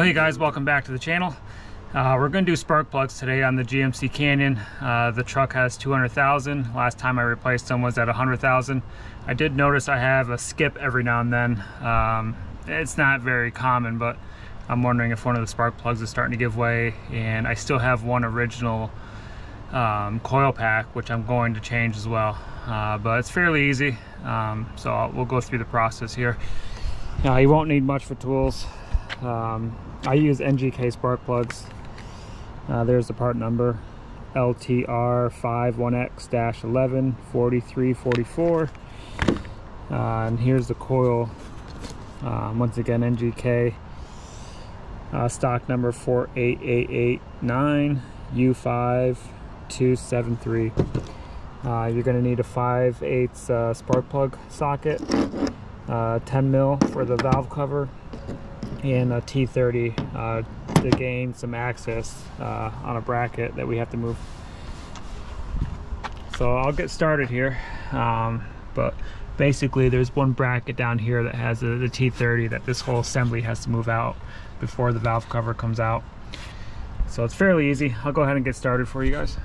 Hey guys, welcome back to the channel. We're going to do spark plugs today on the GMC Canyon. The truck has 200,000. Last time I replaced them was at 100,000. I did notice I have a skip every now and then. It's not very common, but I'm wondering if one of the spark plugs is starting to give way, and I still have one original coil pack which I'm going to change as well. But it's fairly easy, so we'll go through the process here. You won't need much for tools. I use NGK spark plugs. There's the part number, LTR51X-114344. And here's the coil. Once again, NGK. Stock number 48889U5273. You're going to need a 5/8 spark plug socket, 10 mil for the valve cover, and a T30 to gain some access on a bracket that we have to move. So I'll get started here, but basically there's one bracket down here that has the T30 that this whole assembly has to move out before the valve cover comes out. So it's fairly easy. I'll go ahead and get started for you guys.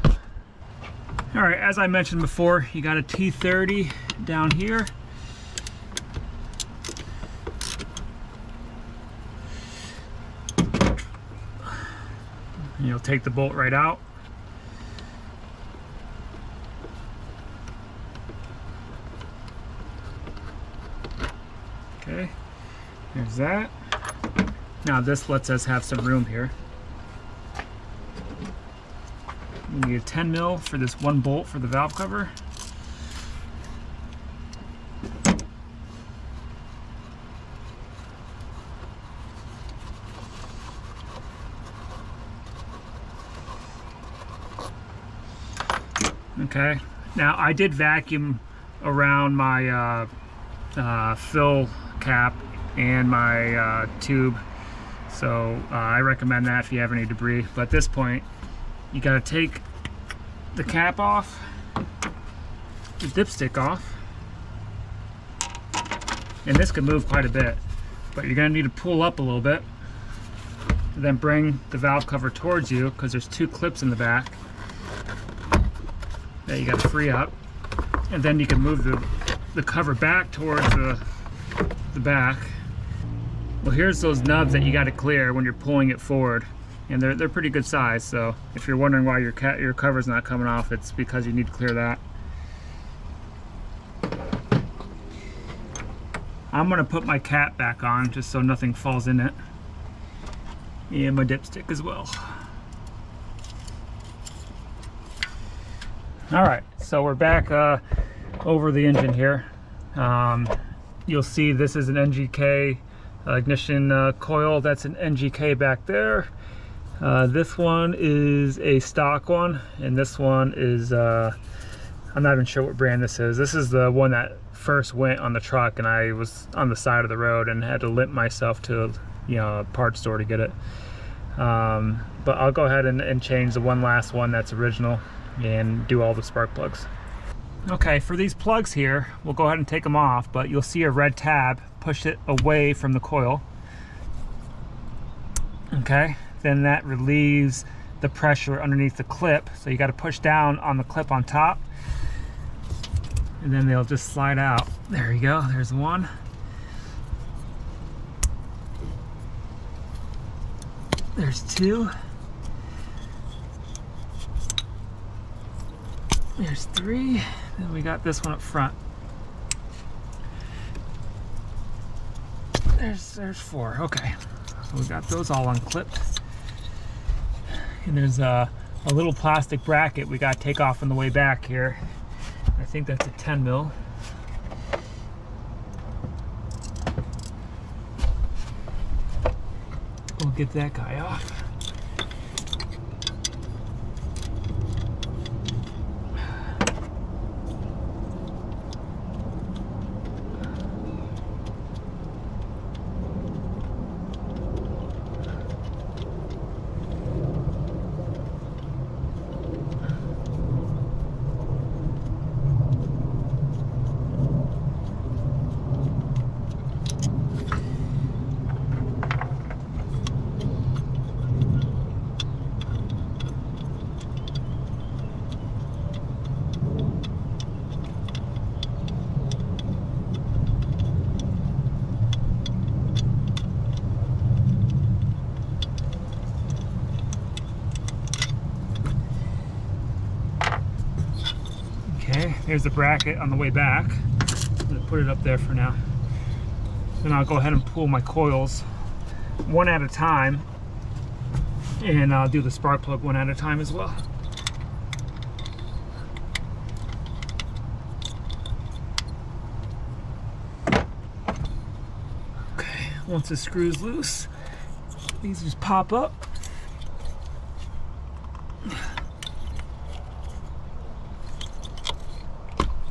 All right, as I mentioned before, you got a T30 down here. You'll take the bolt right out. Okay, there's that. Now this lets us have some room here. You need a 10 mil for this one bolt for the valve cover. Okay, now I did vacuum around my fill cap and my tube, so I recommend that if you have any debris. But at this point, you got to take the cap off, the dipstick off, and this can move quite a bit, but you're going to need to pull up a little bit and then bring the valve cover towards you, because there's two clips in the back that you got to free up, and then you can move the cover back towards the back. Well, here's those nubs that you got to clear when you're pulling it forward, and they're pretty good size. So if you're wondering why your cover's not coming off, it's because you need to clear that. I'm gonna put my cap back on just so nothing falls in it, and my dipstick as well. All right, so we're back over the engine here. You'll see this is an NGK ignition coil. That's an NGK back there. This one is a stock one, and this one is, I'm not even sure what brand this is. This is the one that first went on the truck, and I was on the side of the road and had to limp myself to, a parts store to get it. But I'll go ahead and change the one last one that's original and do all the spark plugs. Okay, for these plugs here, we'll go ahead and take them off, but you'll see a red tab. Push it away from the coil. Okay, then that relieves the pressure underneath the clip, so you got to push down on the clip on top, and then they'll just slide out. There you go, there's one. There's two. There's three. Then we got this one up front. There's four. Okay, so we got those all unclipped. And there's a little plastic bracket we got to take off on the way back here. I think that's a 10 mil. We'll get that guy off. Here's the bracket on the way back. I'm gonna put it up there for now. Then I'll go ahead and pull my coils one at a time, and I'll do the spark plug one at a time as well. Okay, once the screw's loose, these just pop up.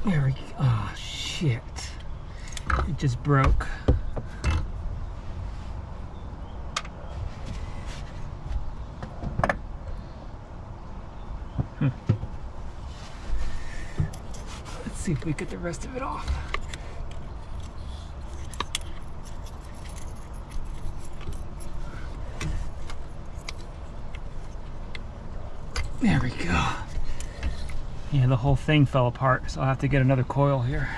There we go. Oh shit. It just broke. Let's see if we get the rest of it off. There we go. Yeah, the whole thing fell apart, so I'll have to get another coil here.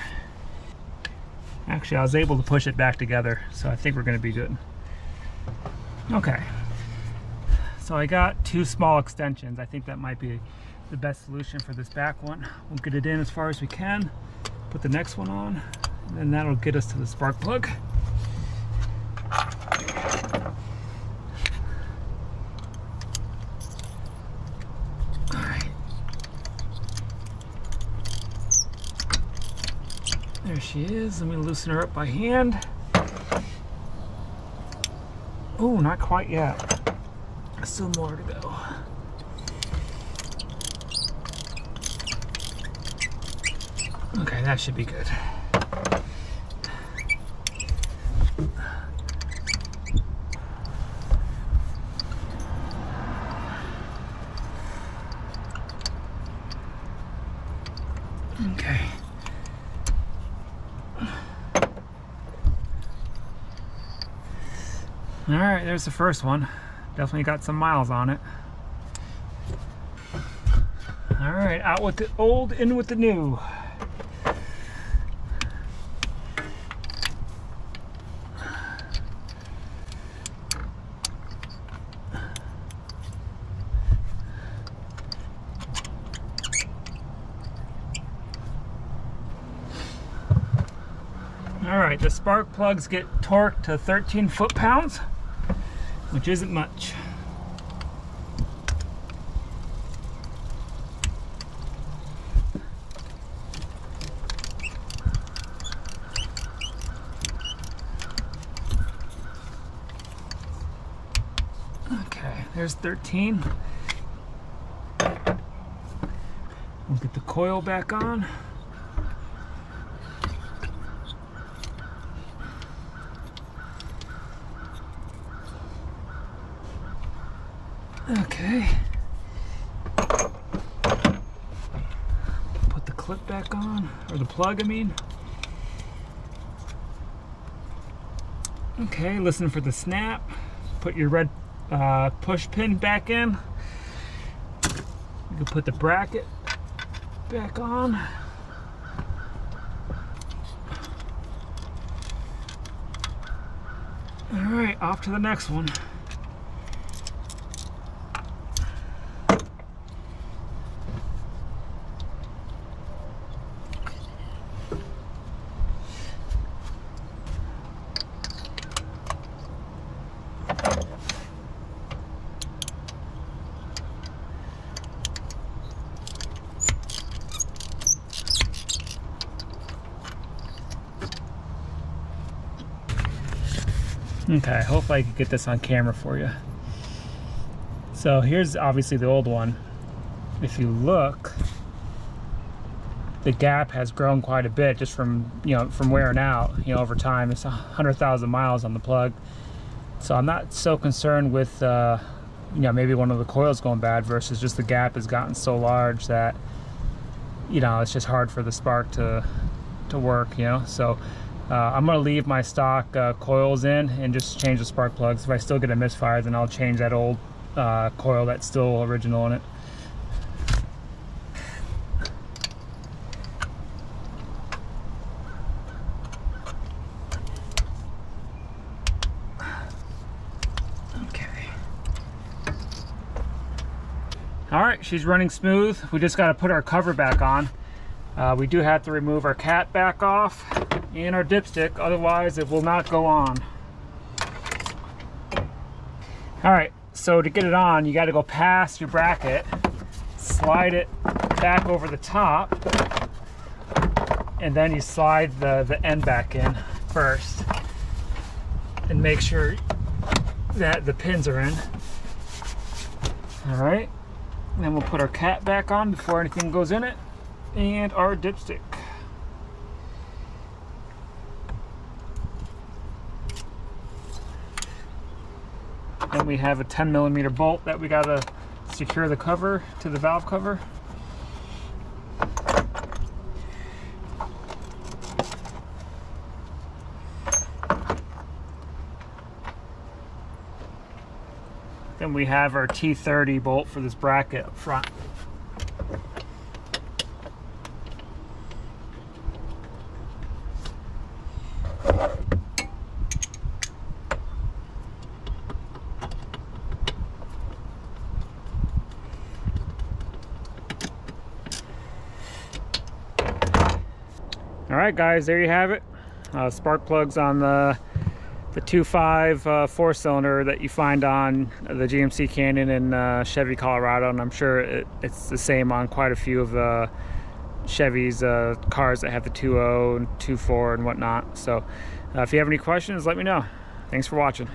Actually, I was able to push it back together, so I think we're gonna be good. Okay. So I got 2 small extensions. I think that might be the best solution for this back one. We'll get it in as far as we can, put the next one on, and then that'll get us to the spark plug. There she is. Let me loosen her up by hand. Oh, not quite yet. Still more to go. Okay, that should be good. Okay. All right, there's the first one. Definitely got some miles on it. All right, out with the old, in with the new. All right, the spark plugs get torqued to 13 foot-pounds, which isn't much. Okay, there's 13. We'll get the coil back on. Okay. Put the clip back on, or the plug, I mean. Okay, listen for the snap. Put your red push pin back in. You can put the bracket back on. All right, off to the next one. Okay, hopefully I can get this on camera for you. So here's obviously the old one. If you look, the gap has grown quite a bit just from, from wearing out, over time. It's 100,000 miles on the plug. So I'm not so concerned with, maybe one of the coils going bad versus just the gap has gotten so large that, it's just hard for the spark to work, So I'm going to leave my stock coils in and just change the spark plugs. If I still get a misfire, then I'll change that old coil that's still original in it. Okay. All right, she's running smooth. We just got to put our cover back on. We do have to remove our cat back off and our dipstick, otherwise it will not go on. All right, so to get it on, you got to go past your bracket, slide it back over the top, and then you slide the end back in first, and make sure that the pins are in. All right, and then we'll put our cat back on before anything goes in it, and our dipstick. And we have a 10mm bolt that we gotta secure the cover to the valve cover. Then we have our T30 bolt for this bracket up front. Alright guys, there you have it. Spark plugs on the 2.5 4-cylinder that you find on the GMC Canyon and Chevy Colorado, and I'm sure it's the same on quite a few of the Chevy's cars that have the 2.0 and 2.4 and whatnot. So if you have any questions, let me know. Thanks for watching.